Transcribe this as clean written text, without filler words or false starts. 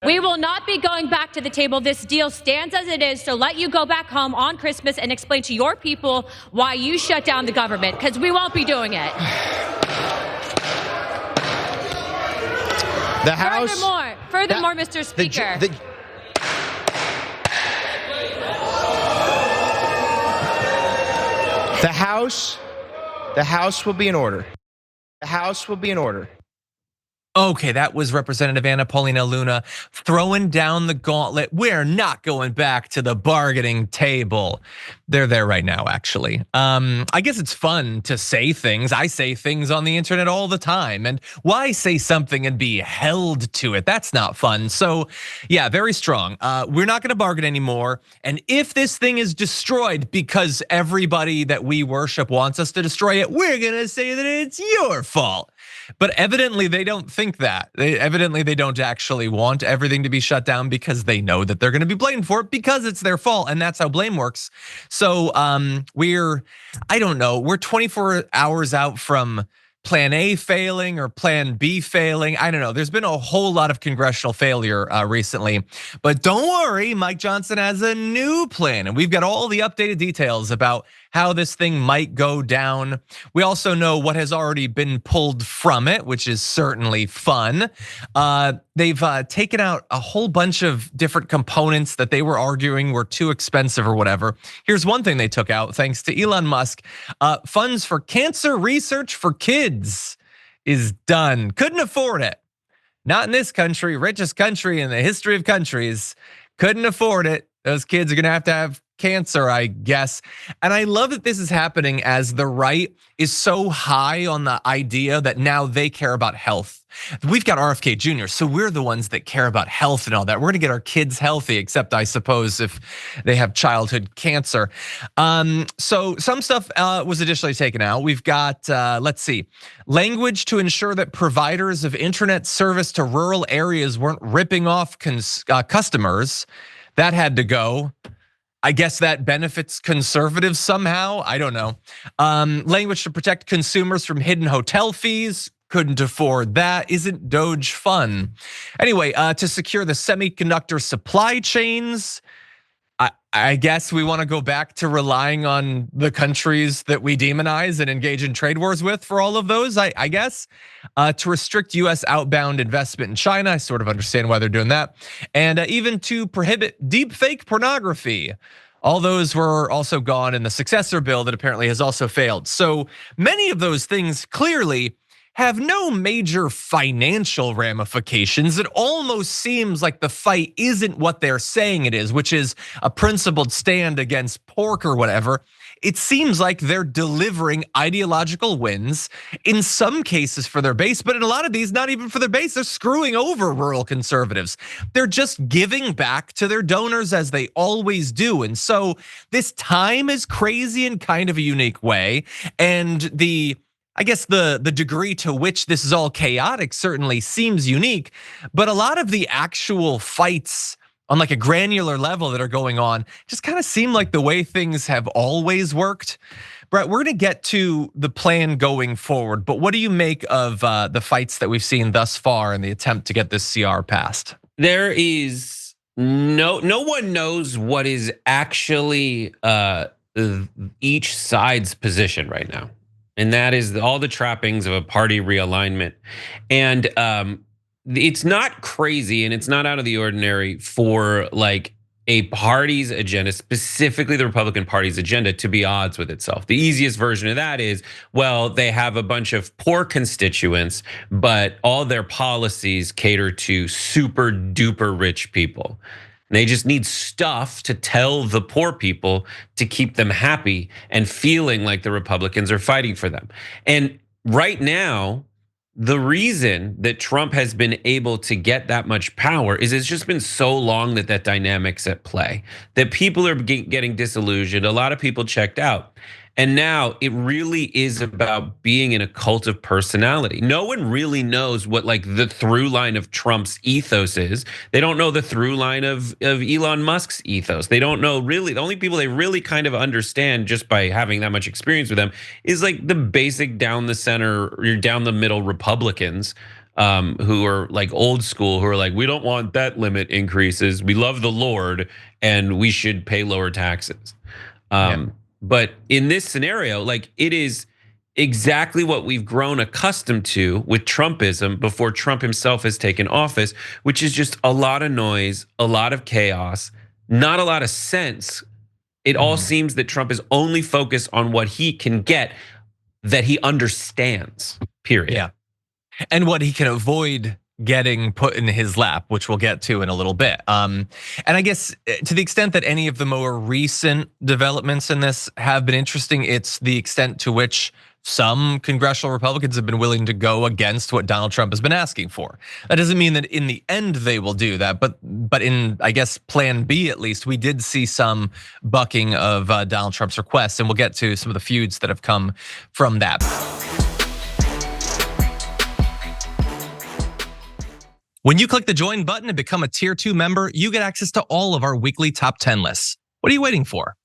We will not be going back to the table. This deal stands as it is, so let you go back home on Christmas and explain to your people why you shut down the government, because we won't be doing it. The House. Furthermore, Mr. Speaker. The House will be in order. The House will be in order. Okay, that was Representative Anna Paulina Luna throwing down the gauntlet. We're not going back to the bargaining table. They're there right now, actually. I guess it's fun to say things. I say things on the internet all the time. And why say something and be held to it? That's not fun. So yeah, very strong. We're not gonna bargain anymore. And if this thing is destroyed because everybody that we worship wants us to destroy it, we're gonna say that it's your fault. But evidently they don't think that. Evidently they don't actually want everything to be shut down because they know that they're gonna be blamed for it because it's their fault, and that's how blame works. So I don't know, we're 24 hours out from Plan A failing or Plan B failing. I don't know. There's been a whole lot of congressional failure recently, but don't worry, Mike Johnson has a new plan, and we've got all the updated details about how this thing might go down. We also know what has already been pulled from it, which is certainly fun. They've taken out a whole bunch of different components that they were arguing were too expensive or whatever. Here's one thing they took out, thanks to Elon Musk. Funds for cancer research for kids is done. Couldn't afford it. Not in this country, richest country in the history of countries. Couldn't afford it. Those kids are gonna have cancer, I guess. And I love that this is happening as the right is so high on the idea that now they care about health. We've got RFK Jr., so we're the ones that care about health and all that. We're gonna get our kids healthy, except I suppose if they have childhood cancer. So some stuff was additionally taken out. We've got, let's see, language to ensure that providers of internet service to rural areas weren't ripping off customers. That had to go. I guess that benefits conservatives somehow, I don't know. Language to protect consumers from hidden hotel fees, couldn't afford that. Isn't Doge fun? Anyway, to secure the semiconductor supply chains, I guess we want to go back to relying on the countries that we demonize and engage in trade wars with for all of those, I guess. To restrict US outbound investment in China, I sort of understand why they're doing that. And even to prohibit deepfake pornography. All those were also gone in the successor bill that apparently has also failed. So many of those things clearly have no major financial ramifications. It almost seems like the fight isn't what they're saying it is, which is a principled stand against pork or whatever. It seems like they're delivering ideological wins in some cases for their base, but in a lot of these, not even for their base. They're screwing over rural conservatives. They're just giving back to their donors as they always do. And so this time is crazy in kind of a unique way. And I guess the degree to which this is all chaotic certainly seems unique, but a lot of the actual fights on like a granular level that are going on just kind of seem like the way things have always worked. Brett, we're gonna get to the plan going forward, but what do you make of the fights that we've seen thus far in the attempt to get this CR passed? There is no one knows what is actually each side's position right now. And that is all the trappings of a party realignment. And it's not crazy and it's not out of the ordinary for like a party's agenda, specifically the Republican Party's agenda, to be odds with itself. The easiest version of that is, well, they have a bunch of poor constituents, but all their policies cater to super duper rich people. They just need stuff to tell the poor people to keep them happy and feeling like the Republicans are fighting for them. And right now, the reason that Trump has been able to get that much power is it's just been so long that dynamic's at play, that people are getting disillusioned. A lot of people checked out. And now it really is about being in a cult of personality. No one really knows what like the through line of Trump's ethos is. They don't know the through line of Elon Musk's ethos. They don't know really, the only people they really kind of understand just by having that much experience with them is like the basic down the center or down the middle Republicans. who are like old school, who are like, we don't want debt limit increases. We love the Lord, and we should pay lower taxes. But in this scenario, like, it is exactly what we've grown accustomed to with Trumpism before Trump himself has taken office, which is just a lot of noise, a lot of chaos, not a lot of sense. It all seems that Trump is only focused on what he can get, that he understands, period. Yeah. And what he can avoid getting put in his lap, which we'll get to in a little bit. And I guess to the extent that any of the more recent developments in this have been interesting, it's the extent to which some congressional Republicans have been willing to go against what Donald Trump has been asking for. That doesn't mean that in the end they will do that, but in, I guess, plan B at least, we did see some bucking of Donald Trump's requests, and we'll get to some of the feuds that have come from that. When you click the join button and become a tier 2 member, you get access to all of our weekly top 10 lists. What are you waiting for?